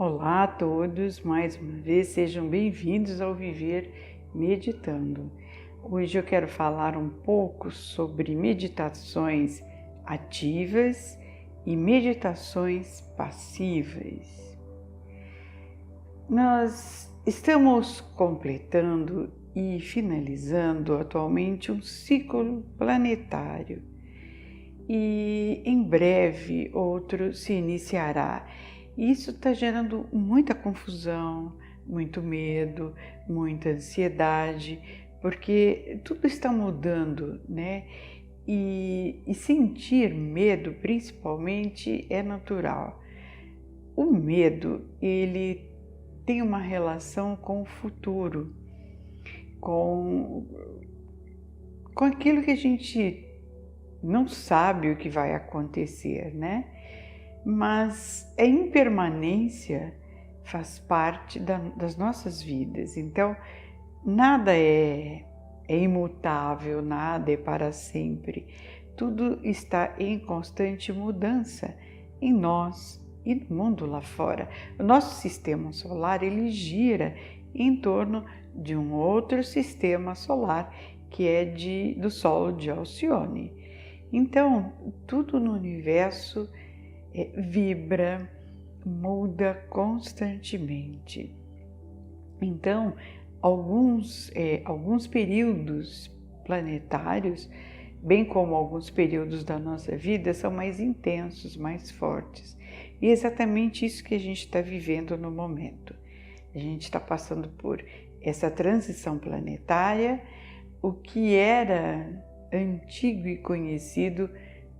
Olá a todos, mais uma vez sejam bem-vindos ao Viver Meditando. Hoje eu quero falar um pouco sobre meditações ativas e meditações passivas. Nós estamos completando e finalizando atualmente um ciclo planetário e em breve outro se iniciará. Isso está gerando muita confusão, muito medo, muita ansiedade, porque tudo está mudando, né? E sentir medo, principalmente, é natural. O medo, ele tem uma relação com o futuro, com aquilo que a gente não sabe o que vai acontecer, né? Mas a impermanência faz parte das nossas vidas. Então, nada é imutável, nada é para sempre. Tudo está em constante mudança em nós e no mundo lá fora. O nosso sistema solar, ele gira em torno de um outro sistema solar que é do Sol de Alcione. Então, tudo no universo vibra, muda constantemente. Então, alguns períodos planetários, bem como alguns períodos da nossa vida, são mais intensos, mais fortes. E é exatamente isso que a gente está vivendo no momento. A gente está passando por essa transição planetária. O que era antigo e conhecido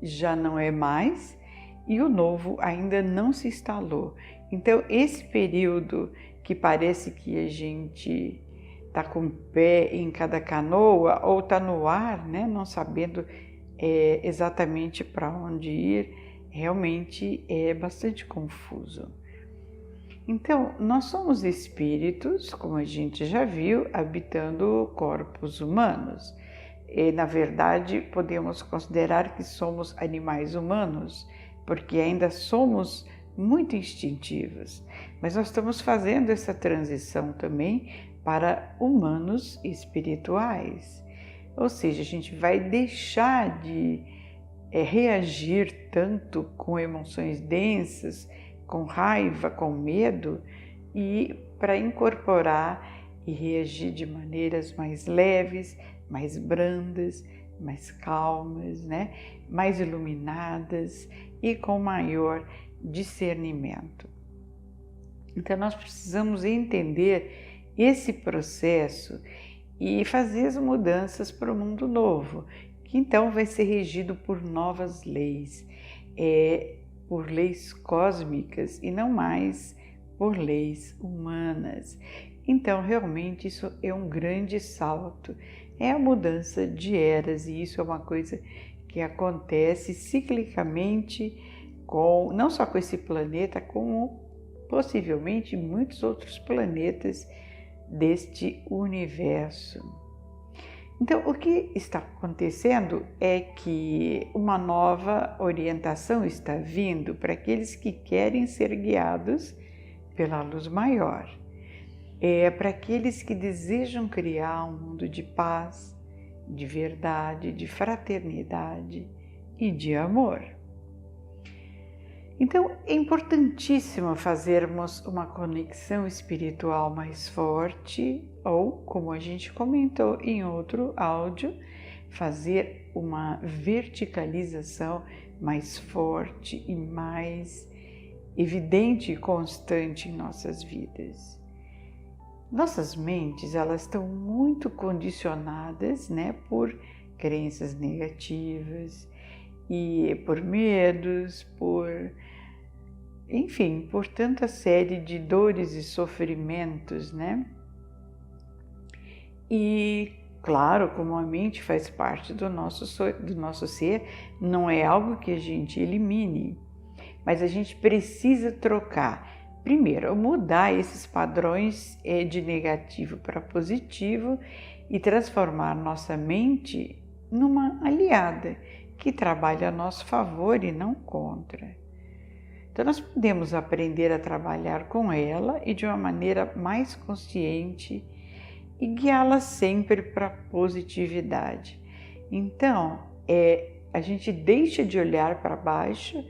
já não é mais, e o novo ainda não se instalou. Então, esse período que parece que a gente está com o pé em cada canoa ou está no ar, né, não sabendo exatamente para onde ir, realmente é bastante confuso. Então, nós somos espíritos, como a gente já viu, habitando corpos humanos. E, na verdade, podemos considerar que somos animais humanos, porque ainda somos muito instintivos, mas nós estamos fazendo essa transição também para humanos espirituais, ou seja, a gente vai deixar de reagir tanto com emoções densas, com raiva, com medo, e para incorporar e reagir de maneiras mais leves, mais brandas, mais calmas, né? Mais iluminadas e com maior discernimento. Então, nós precisamos entender esse processo e fazer as mudanças para o mundo novo, que então vai ser regido por novas leis, por leis cósmicas e não mais por leis humanas. Então, realmente, isso é um grande salto, é a mudança de eras, e isso é uma coisa que acontece ciclicamente não só com esse planeta, como possivelmente muitos outros planetas deste universo. Então, o que está acontecendo é que uma nova orientação está vindo para aqueles que querem ser guiados pela luz maior. Para aqueles que desejam criar um mundo de paz, de verdade, de fraternidade e de amor. Então, é importantíssimo fazermos uma conexão espiritual mais forte, ou, como a gente comentou em outro áudio, fazer uma verticalização mais forte e mais evidente e constante em nossas vidas. Nossas mentes, elas estão muito condicionadas, né, por crenças negativas e por medos, enfim, por tanta série de dores e sofrimentos, né? E, claro, como a mente faz parte do nosso ser, não é algo que a gente elimine, mas a gente precisa trocar. Primeiro, mudar esses padrões de negativo para positivo e transformar nossa mente numa aliada que trabalha a nosso favor e não contra. Então, nós podemos aprender a trabalhar com ela e de uma maneira mais consciente e guiá-la sempre para a positividade. Então, a gente deixa de olhar para baixo,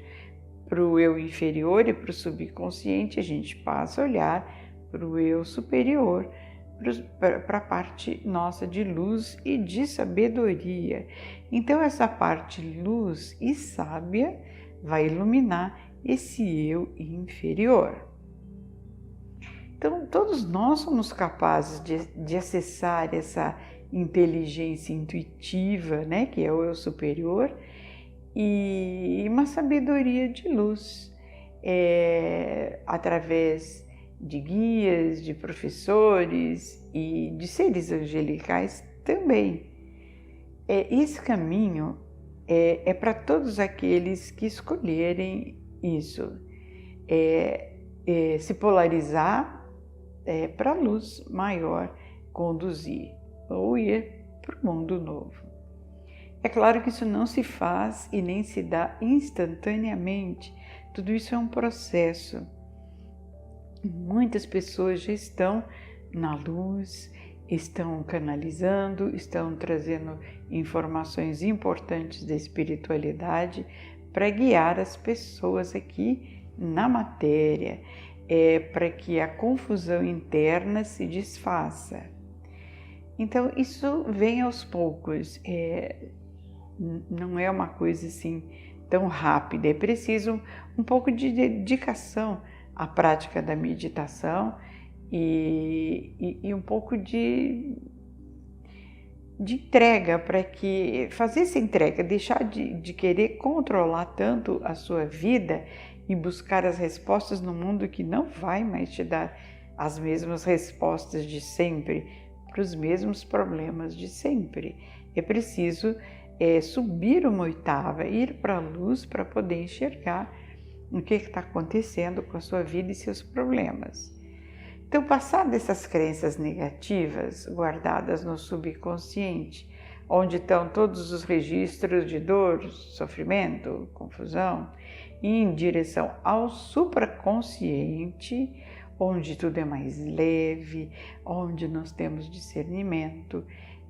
para o eu inferior e para o subconsciente, a gente passa a olhar para o eu superior, para a parte nossa de luz e de sabedoria. Então, essa parte luz e sábia vai iluminar esse eu inferior. Então, todos nós somos capazes de acessar essa inteligência intuitiva, né, que é o eu superior, e uma sabedoria de luz, através de guias, de professores e de seres angelicais também. Esse caminho é para todos aqueles que escolherem isso, se polarizar para a luz maior, conduzir ou ir para o mundo novo. É claro que isso não se faz e nem se dá instantaneamente, tudo isso é um processo. Muitas pessoas já estão na luz, estão canalizando, estão trazendo informações importantes da espiritualidade para guiar as pessoas aqui na matéria, para que a confusão interna se desfaça. Então, isso vem aos poucos, não é uma coisa assim tão rápida, é preciso um pouco de dedicação à prática da meditação e um pouco de entrega, para que fazer essa entrega, deixar de querer controlar tanto a sua vida e buscar as respostas no mundo que não vai mais te dar as mesmas respostas de sempre, para os mesmos problemas de sempre. É preciso subir uma oitava, ir para a luz para poder enxergar o que está acontecendo com a sua vida e seus problemas. Então, passar dessas crenças negativas guardadas no subconsciente, onde estão todos os registros de dor, sofrimento, confusão, e em direção ao supraconsciente, onde tudo é mais leve, onde nós temos discernimento,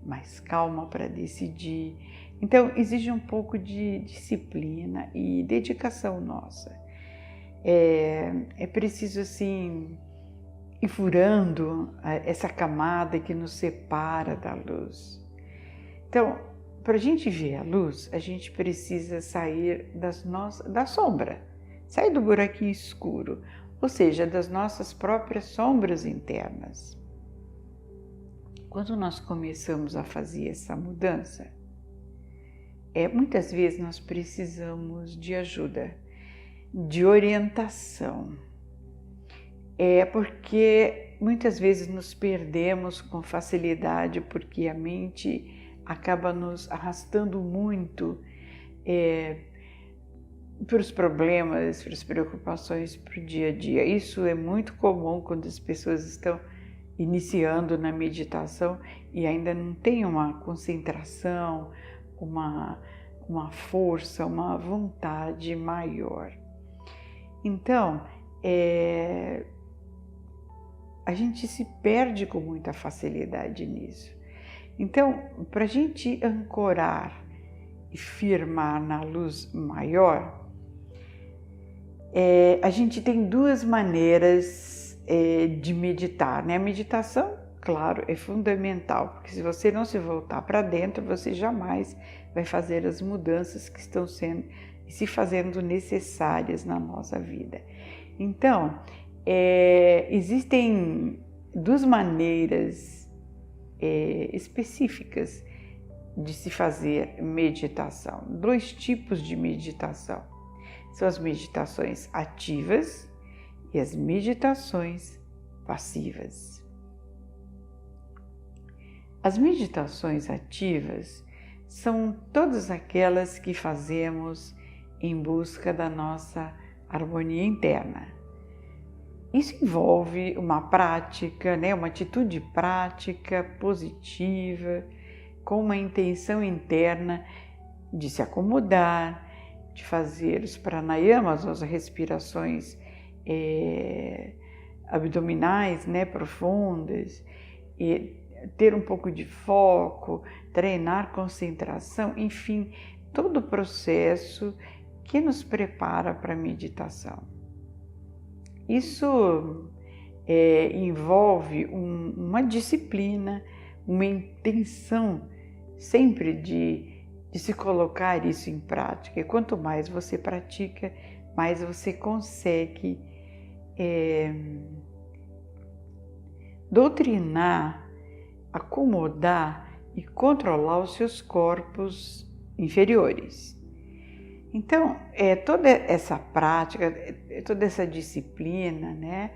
mais calma para decidir. Então, exige um pouco de disciplina e dedicação nossa. É preciso, assim, ir furando essa camada que nos separa da luz. Então, para a gente ver a luz, a gente precisa sair da sombra, sair do buraquinho escuro, ou seja, das nossas próprias sombras internas. Quando nós começamos a fazer essa mudança, muitas vezes nós precisamos de ajuda, de orientação. Porque muitas vezes nos perdemos com facilidade, porque a mente acaba nos arrastando muito para os problemas, para as preocupações, para o dia a dia. Isso é muito comum quando as pessoas estão iniciando na meditação e ainda não tem uma concentração, uma força, uma vontade maior. Então, a gente se perde com muita facilidade nisso. Então, para a gente ancorar e firmar na luz maior, a gente tem duas maneiras de meditar, né? A meditação, claro, é fundamental, porque se você não se voltar para dentro, você jamais vai fazer as mudanças que estão sendo e se fazendo necessárias na nossa vida. Então, existem duas maneiras específicas de se fazer meditação, dois tipos de meditação. São as meditações ativas e as meditações passivas. As meditações ativas são todas aquelas que fazemos em busca da nossa harmonia interna. Isso envolve uma prática, uma atitude prática, positiva, com uma intenção interna de se acomodar, de fazer os pranayamas, as respirações abdominais, né, profundas, e ter um pouco de foco, treinar concentração, enfim, todo o processo que nos prepara para a meditação. Isso envolve uma disciplina, uma intenção sempre de se colocar isso em prática. E quanto mais você pratica, mais você consegue doutrinar, acomodar e controlar os seus corpos inferiores. Então, toda essa prática, toda essa disciplina, né,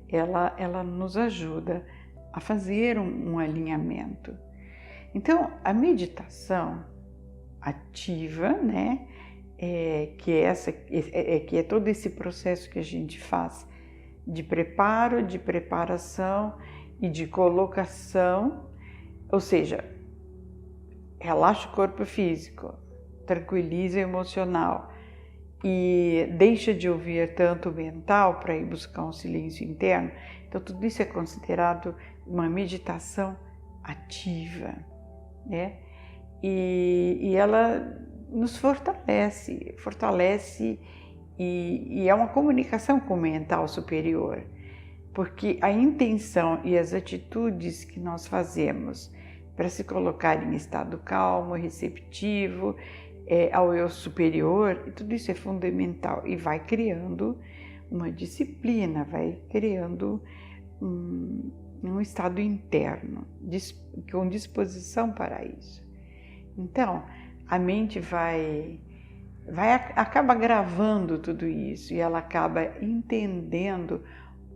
ela nos ajuda a fazer um alinhamento. Então, a meditação ativa, né, que é todo esse processo que a gente faz de preparo, de preparação e de colocação, ou seja, relaxa o corpo físico, tranquiliza o emocional e deixa de ouvir tanto o mental para ir buscar um silêncio interno. Então, tudo isso é considerado uma meditação ativa, né? E ela nos fortalece e é uma comunicação com o mental superior, porque a intenção e as atitudes que nós fazemos para se colocar em estado calmo, receptivo, ao eu superior, e tudo isso é fundamental e vai criando uma disciplina, vai criando um estado interno, com disposição para isso. Então, a mente acaba gravando tudo isso e ela acaba entendendo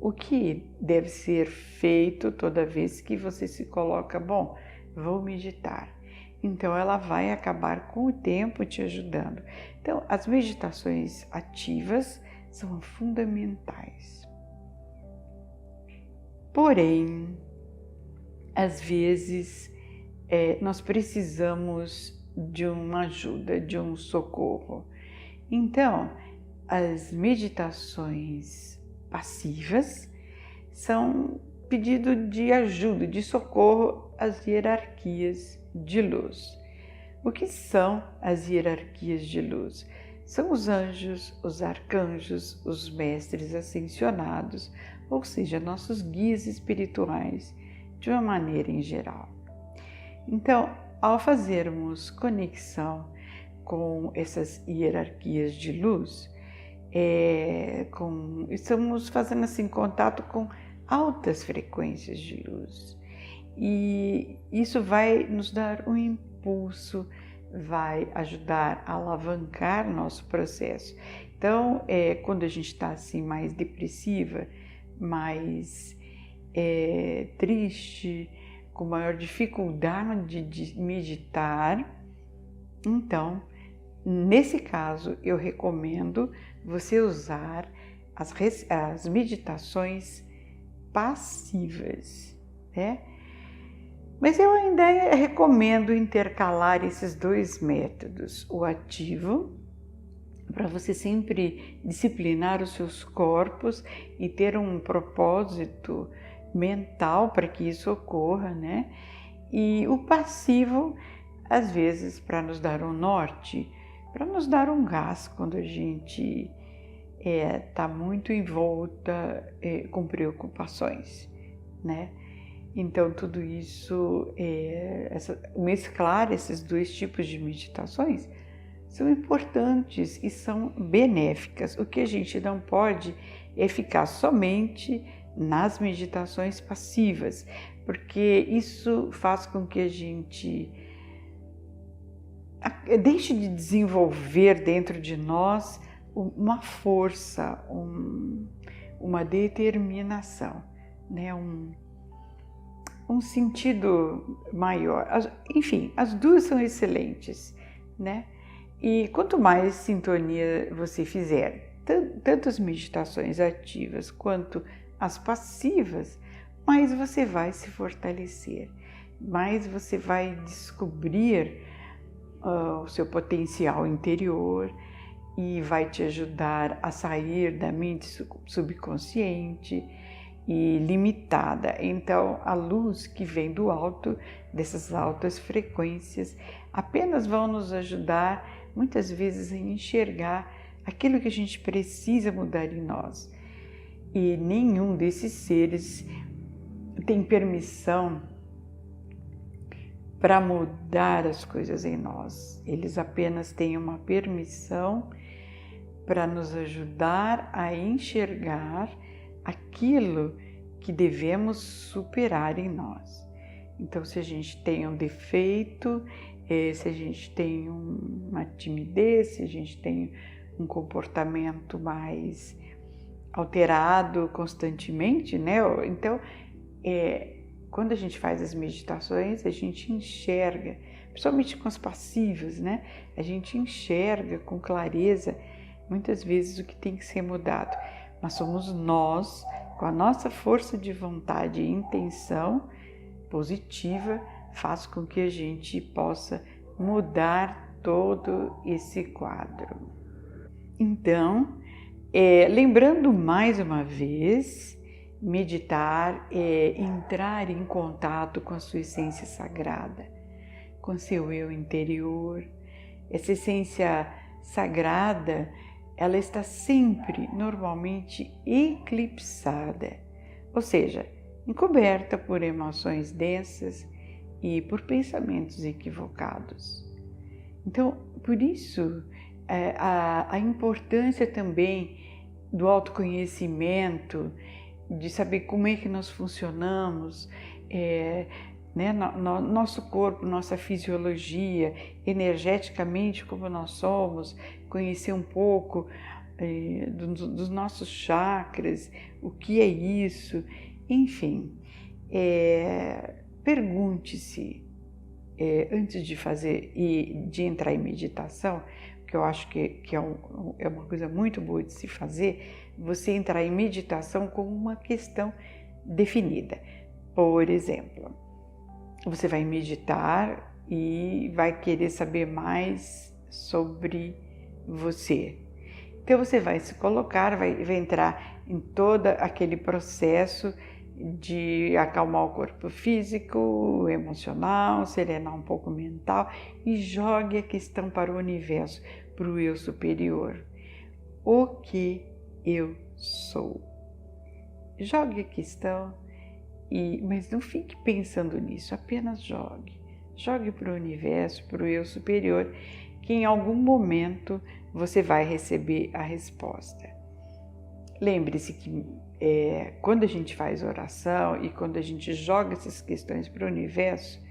o que deve ser feito toda vez que você se coloca, bom, vou meditar. Então, ela vai acabar com o tempo te ajudando. Então, as meditações ativas são fundamentais. Porém, às vezes, nós precisamos de uma ajuda, de um socorro. Então, as meditações passivas são pedido de ajuda, de socorro às hierarquias de luz. O que são as hierarquias de luz? São os anjos, os arcanjos, os mestres ascensionados, ou seja, nossos guias espirituais, de uma maneira em geral. Então, ao fazermos conexão com essas hierarquias de luz, estamos fazendo assim contato com altas frequências de luz. E isso vai nos dar um impulso, vai ajudar a alavancar nosso processo. Então, quando a gente está assim mais depressiva, mais triste, com maior dificuldade de meditar, então, nesse caso, eu recomendo você usar as meditações passivas, né? Mas eu ainda recomendo intercalar esses dois métodos, o ativo, para você sempre disciplinar os seus corpos e ter um propósito mental para que isso ocorra, né? E o passivo, às vezes, para nos dar um norte, para nos dar um gás quando a gente está muito envolta com preocupações, né? Então, tudo isso, mesclar esses dois tipos de meditações são importantes e são benéficas. O que a gente não pode é ficar somente nas meditações passivas, porque isso faz com que a gente deixe de desenvolver dentro de nós uma força, uma determinação, né? Um sentido maior. Enfim, as duas são excelentes, né? E quanto mais sintonia você fizer, tanto as meditações ativas quanto as passivas, mais você vai se fortalecer, mais você vai descobrir o seu potencial interior e vai te ajudar a sair da mente subconsciente e limitada. Então, a luz que vem do alto, dessas altas frequências, apenas vão nos ajudar muitas vezes a enxergar aquilo que a gente precisa mudar em nós. E nenhum desses seres tem permissão para mudar as coisas em nós. Eles apenas têm uma permissão para nos ajudar a enxergar aquilo que devemos superar em nós. Então, se a gente tem um defeito, se a gente tem uma timidez, se a gente tem um comportamento mais alterado constantemente, né? Então, quando a gente faz as meditações, a gente enxerga, principalmente com as passivas, né? A gente enxerga com clareza, muitas vezes, o que tem que ser mudado. Mas somos nós, com a nossa força de vontade e intenção positiva, faz com que a gente possa mudar todo esse quadro. Então, lembrando mais uma vez, meditar é entrar em contato com a sua essência sagrada, com seu eu interior. Essa essência sagrada, ela está sempre, normalmente, eclipsada, ou seja, encoberta por emoções densas e por pensamentos equivocados. Então, por isso, a importância também do autoconhecimento, de saber como é que nós funcionamos, né, nosso corpo, nossa fisiologia, energeticamente como nós somos, conhecer um pouco dos nossos chakras, o que é isso, enfim, pergunte-se antes de fazer e de entrar em meditação, que eu acho que é uma coisa muito boa de se fazer, você entrar em meditação com uma questão definida. Por exemplo, você vai meditar e vai querer saber mais sobre você. Então você vai se colocar, vai entrar em todo aquele processo de acalmar o corpo físico, emocional, serenar um pouco o mental e jogue a questão para o universo, para o eu superior. O que eu sou? Jogue a questão, mas não fique pensando nisso, apenas jogue. Jogue para o universo, para o eu superior, que em algum momento você vai receber a resposta. Lembre-se que quando a gente faz oração e quando a gente joga essas questões para o universo,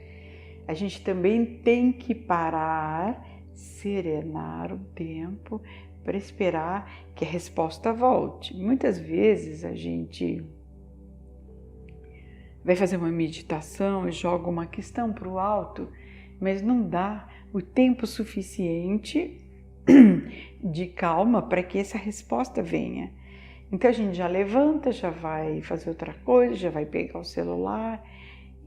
a gente também tem que parar, serenar o tempo para esperar que a resposta volte. Muitas vezes a gente vai fazer uma meditação e joga uma questão para o alto, mas não dá o tempo suficiente de calma para que essa resposta venha. Então a gente já levanta, já vai fazer outra coisa, já vai pegar o celular,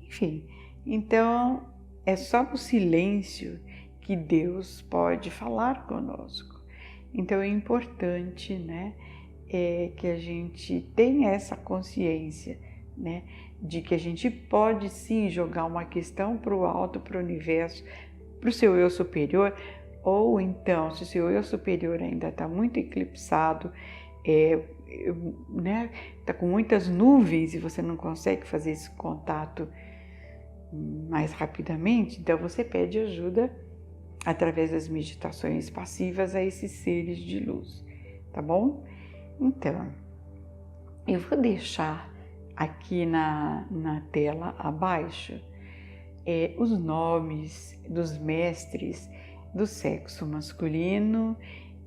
enfim. Então é só no silêncio que Deus pode falar conosco. Então é importante, né, que a gente tenha essa consciência, né, de que a gente pode sim jogar uma questão para o alto, para o universo, para o seu eu superior, ou então, se o seu eu superior ainda está muito eclipsado, né, está com muitas nuvens e você não consegue fazer esse contato mais rapidamente, então você pede ajuda através das meditações passivas a esses seres de luz, tá bom? Então, eu vou deixar aqui na tela abaixo os nomes dos mestres do sexo masculino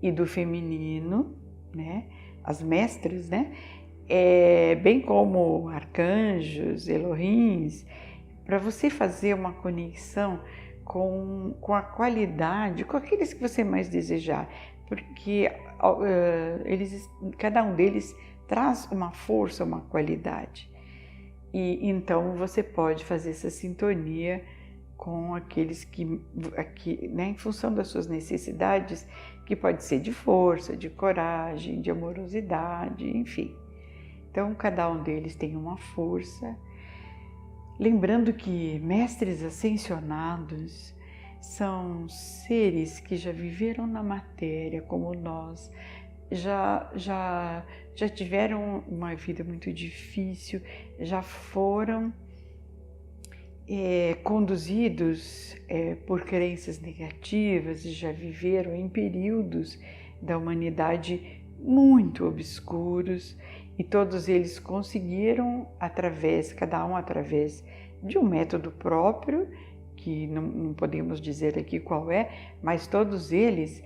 e do feminino, né? As mestras, né? Bem como arcanjos, Elohims, para você fazer uma conexão com a qualidade, com aqueles que você mais desejar, porque cada um deles traz uma força, uma qualidade. E então você pode fazer essa sintonia com aqueles que né, em função das suas necessidades, que pode ser de força, de coragem, de amorosidade, enfim. Então, cada um deles tem uma força. Lembrando que mestres ascensionados são seres que já viveram na matéria como nós, já tiveram uma vida muito difícil, já foram conduzidos por crenças negativas e já viveram em períodos da humanidade muito obscuros, e todos eles conseguiram, cada um através de um método próprio, que não podemos dizer aqui qual é, mas todos eles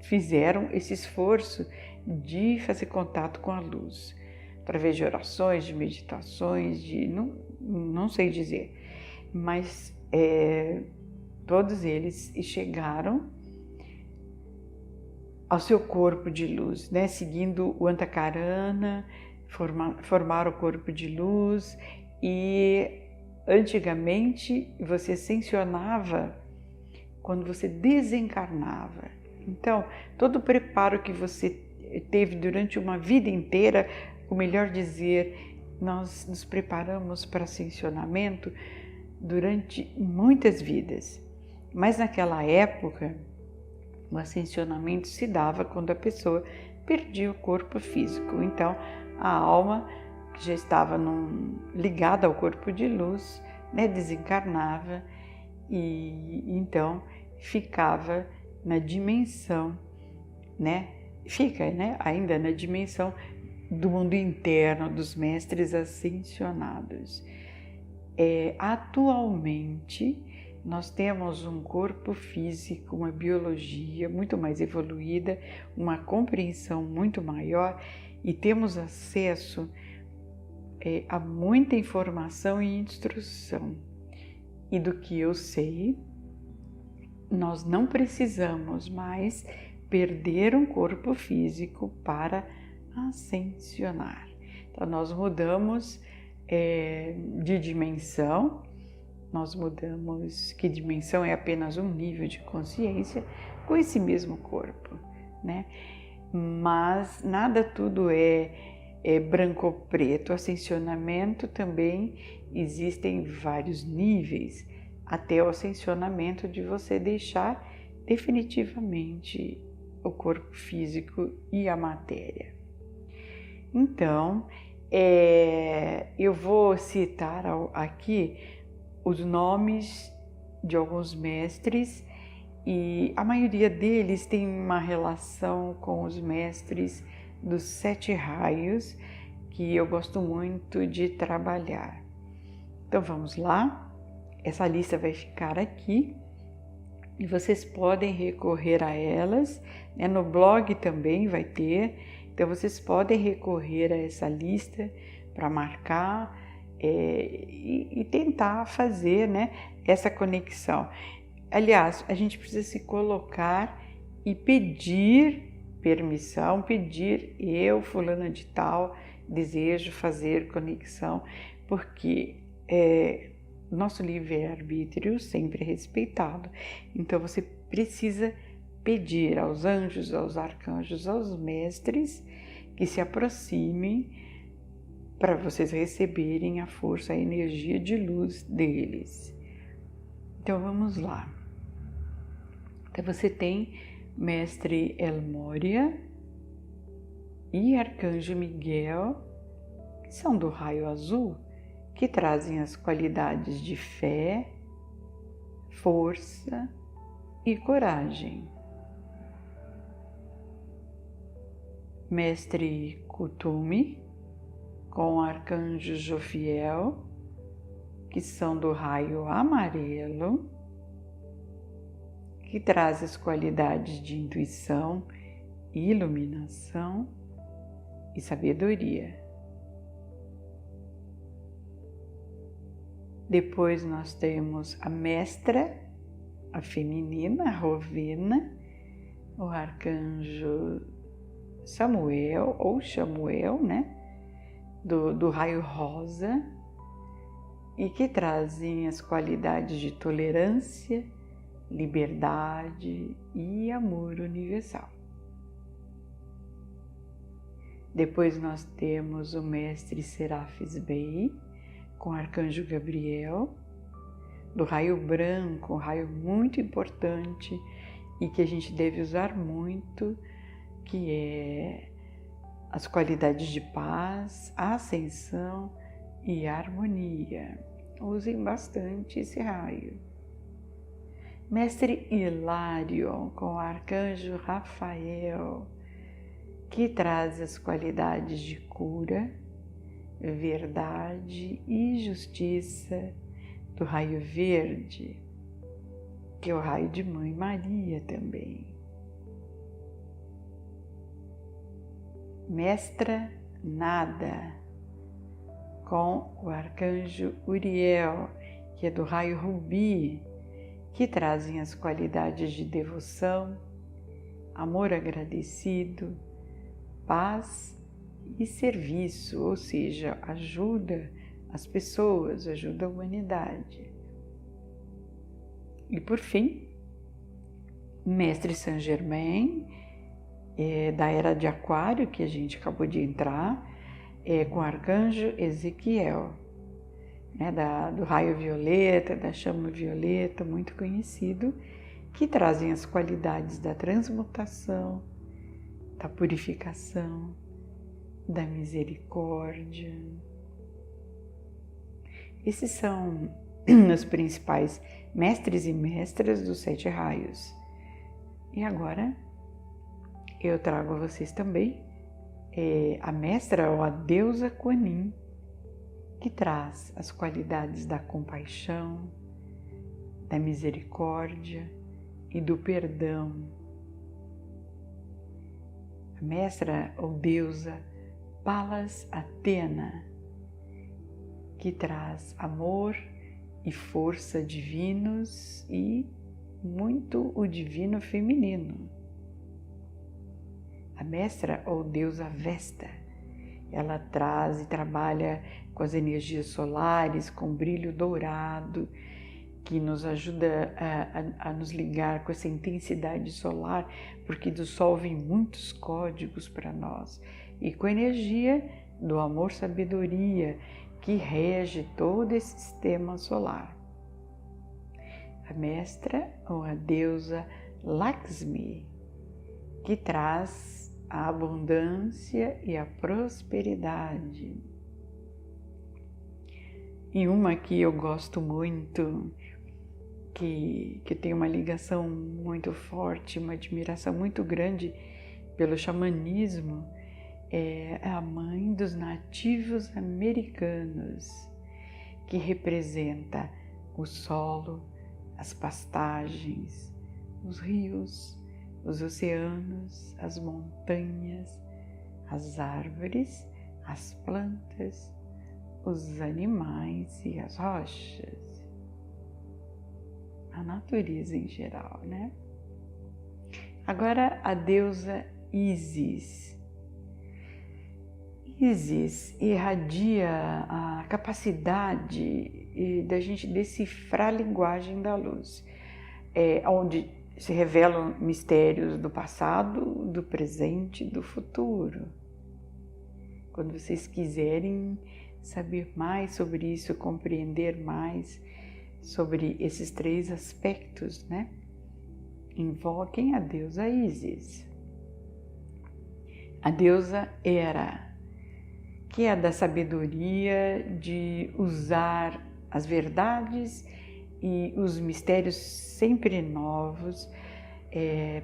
fizeram esse esforço de fazer contato com a luz, através de orações, de meditações, não sei dizer, mas todos eles chegaram ao seu corpo de luz, né? Seguindo o Antakarana, formaram o corpo de luz. E antigamente você ascensionava quando você desencarnava. Então, todo o preparo que você teve durante uma vida inteira, ou melhor dizer, nós nos preparamos para ascensionamento durante muitas vidas. Mas naquela época, o ascensionamento se dava quando a pessoa perdia o corpo físico. Então, a alma, que já estava ligada ao corpo de luz, né, desencarnava e então ficava na dimensão, né, ainda na dimensão do mundo interno dos mestres ascensionados. Atualmente, nós temos um corpo físico, uma biologia muito mais evoluída, uma compreensão muito maior e temos acesso a muita informação e instrução. E do que eu sei, nós não precisamos mais perder um corpo físico para ascensionar. Então, nós mudamos de dimensão. Nós mudamos, que dimensão é apenas um nível de consciência com esse mesmo corpo, né? Mas nada tudo é branco ou preto. O ascensionamento também existem vários níveis, até o ascensionamento de você deixar definitivamente o corpo físico e a matéria. Então, eu vou citar aqui os nomes de alguns mestres, e a maioria deles tem uma relação com os mestres dos 7 raios, que eu gosto muito de trabalhar. Então vamos lá, essa lista vai ficar aqui e vocês podem recorrer a elas, né? No blog também vai ter, então vocês podem recorrer a essa lista para marcar e tentar fazer, né, essa conexão. Aliás, a gente precisa se colocar e pedir permissão, eu, fulana de tal, desejo fazer conexão, porque nosso livre-arbítrio sempre é respeitado. Então você precisa pedir aos anjos, aos arcanjos, aos mestres que se aproximem para vocês receberem a força, a energia de luz deles. Então vamos lá. Então você tem Mestre El Moria e Arcanjo Miguel, que são do raio azul, que trazem as qualidades de fé, força e coragem. Mestre Kutumi, com o Arcanjo Jofiel, que são do raio amarelo, que traz as qualidades de intuição, iluminação e sabedoria. Depois nós temos a mestra, a feminina, a Rovena, o arcanjo Samuel, ou Chamuel, né? Do raio rosa, e que trazem as qualidades de tolerância, liberdade e amor universal. Depois nós temos o Mestre Serafis Bey, com o Arcanjo Gabriel, do raio branco, um raio muito importante e que a gente deve usar muito, que é as qualidades de paz, ascensão e harmonia. Usem bastante esse raio. Mestre Hilário, com o Arcanjo Rafael, que traz as qualidades de cura, verdade e justiça do raio verde, que é o raio de Mãe Maria também. Mestra Nada, com o Arcanjo Uriel, que é do raio rubi, que trazem as qualidades de devoção, amor agradecido, paz e serviço, ou seja, ajuda as pessoas, ajuda a humanidade. E por fim, Mestre Saint Germain, da Era de Aquário, que a gente acabou de entrar, com o Arcanjo Ezequiel, do raio violeta, da chama violeta, muito conhecido, que trazem as qualidades da transmutação, da purificação, da misericórdia. Esses são os principais mestres e mestras dos 7 raios. E agora eu trago a vocês também a mestra ou a deusa Kuan Yin, que traz as qualidades da compaixão, da misericórdia e do perdão. A mestra ou deusa Palas Athena, que traz amor e força divinos e muito o divino feminino. A mestra ou deusa Vesta, ela traz e trabalha com as energias solares, com brilho dourado, que nos ajuda a nos ligar com essa intensidade solar, porque do Sol vem muitos códigos para nós, e com a energia do amor-sabedoria, que rege todo esse sistema solar. A mestra ou a deusa Lakshmi, que traz a abundância e a prosperidade. E uma que eu gosto muito, que tem uma ligação muito forte, uma admiração muito grande pelo xamanismo, é a mãe dos nativos americanos, que representa o solo, as pastagens, os rios, os oceanos, as montanhas, as árvores, as plantas, os animais e as rochas, a natureza em geral, né? Agora a deusa Isis. Isis irradia a capacidade da gente decifrar a linguagem da luz, onde se revelam mistérios do passado, do presente e do futuro. Quando vocês quiserem saber mais sobre isso, compreender mais sobre esses 3 aspectos, né? Invoquem a deusa Isis. A deusa Hera, que é da sabedoria de usar as verdades e os mistérios sempre novos,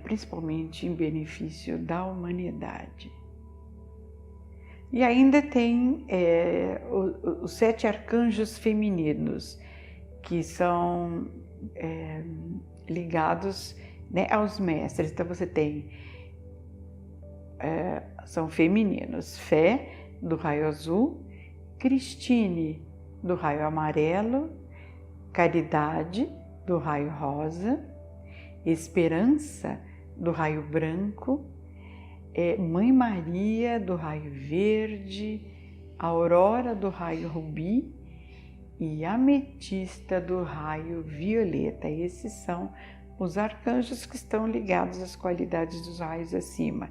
principalmente em benefício da humanidade. E ainda tem os 7 arcanjos femininos, que são ligados, né, aos mestres. Então você tem, são femininos, Fé, do raio azul, Cristine, do raio amarelo, Caridade, do raio rosa, Esperança, do raio branco, Mãe Maria, do raio verde, Aurora, do raio rubi e Ametista, do raio violeta. Esses são os arcanjos que estão ligados às qualidades dos raios acima.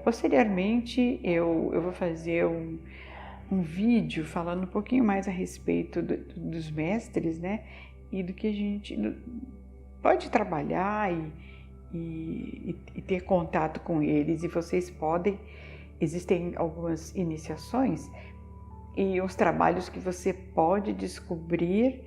Posteriormente, eu vou fazer um vídeo falando um pouquinho mais a respeito dos mestres, né? E do que a gente pode trabalhar e ter contato com eles. E vocês existem algumas iniciações e os trabalhos que você pode descobrir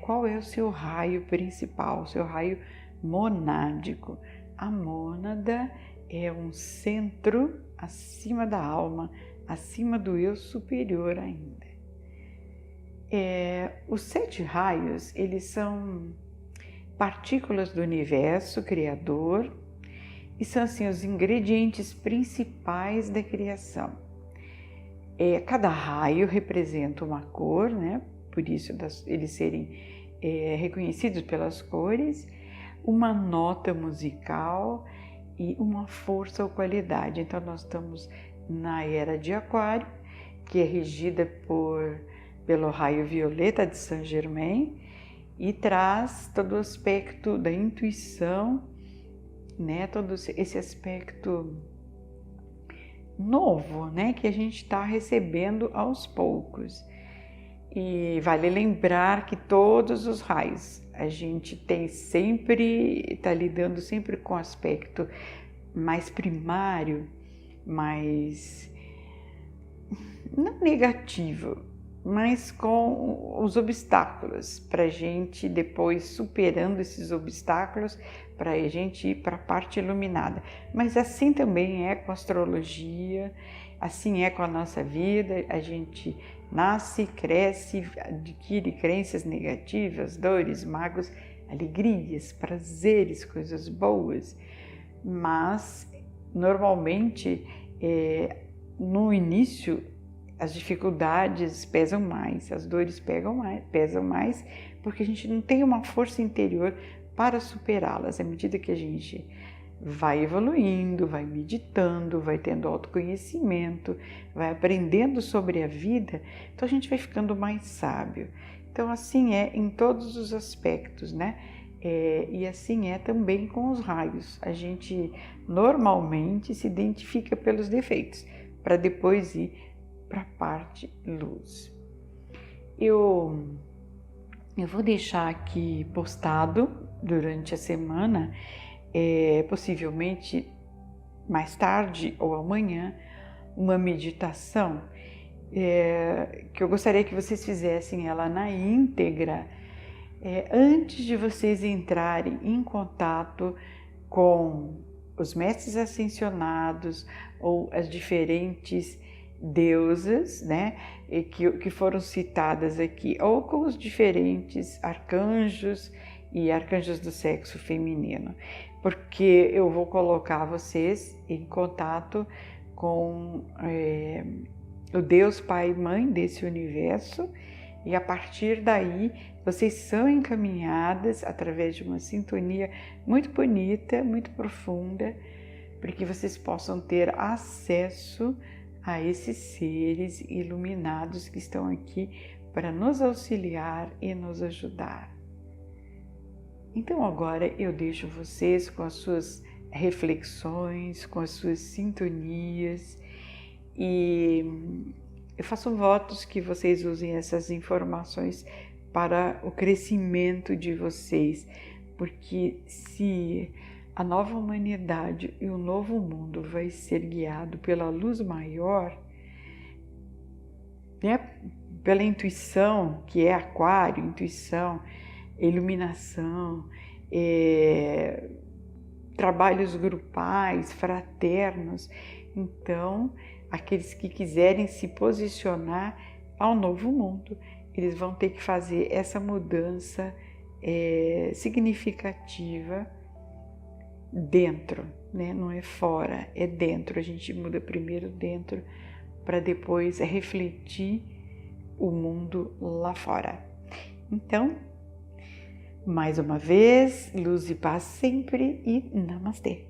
qual é o seu raio principal, o seu raio monádico. A mônada é um centro acima da alma, acima do eu superior ainda. Os 7 raios, eles são partículas do universo criador e são assim os ingredientes principais da criação. Cada raio representa uma cor, né? Por isso eles serem reconhecidos pelas cores, uma nota musical e uma força ou qualidade. Então nós estamos na era de Aquário, que é regida pelo raio violeta de Saint Germain e traz todo o aspecto da intuição, né? Todo esse aspecto novo, né? Que a gente está recebendo aos poucos. E vale lembrar que todos os raios a gente está lidando sempre com o aspecto mais primário, mais não negativo, mas com os obstáculos, para a gente depois superando esses obstáculos, para a gente ir para a parte iluminada. Mas assim também é com a astrologia, assim é com a nossa vida. A gente nasce, cresce, adquire crenças negativas, dores, mágoas, alegrias, prazeres, coisas boas. Mas normalmente no início as dificuldades pesam mais, as dores pesam mais, porque a gente não tem uma força interior para superá-las. À medida que a gente vai evoluindo, vai meditando, vai tendo autoconhecimento, vai aprendendo sobre a vida, então a gente vai ficando mais sábio. Então assim é em todos os aspectos, né? E assim é também com os raios. A gente normalmente se identifica pelos defeitos, para depois ir para a parte luz. Eu vou deixar aqui postado durante a semana, possivelmente mais tarde ou amanhã, uma meditação que eu gostaria que vocês fizessem ela na íntegra antes de vocês entrarem em contato com os mestres ascensionados ou as diferentes deusas, né, que foram citadas aqui, ou com os diferentes arcanjos e arcanjos do sexo feminino, porque eu vou colocar vocês em contato com o Deus Pai e Mãe desse universo, e a partir daí vocês são encaminhadas através de uma sintonia muito bonita, muito profunda, para que vocês possam ter acesso a esses seres iluminados que estão aqui para nos auxiliar e nos ajudar. Então agora eu deixo vocês com as suas reflexões, com as suas sintonias, e eu faço votos que vocês usem essas informações para o crescimento de vocês, porque se a nova humanidade e o novo mundo vai ser guiado pela luz maior, né? Pela intuição, que é Aquário, intuição, iluminação, trabalhos grupais, fraternos. Então, aqueles que quiserem se posicionar ao novo mundo, eles vão ter que fazer essa mudança significativa dentro, né? Não é fora, é dentro. A gente muda primeiro dentro para depois refletir o mundo lá fora. Então, mais uma vez, luz e paz sempre e namastê!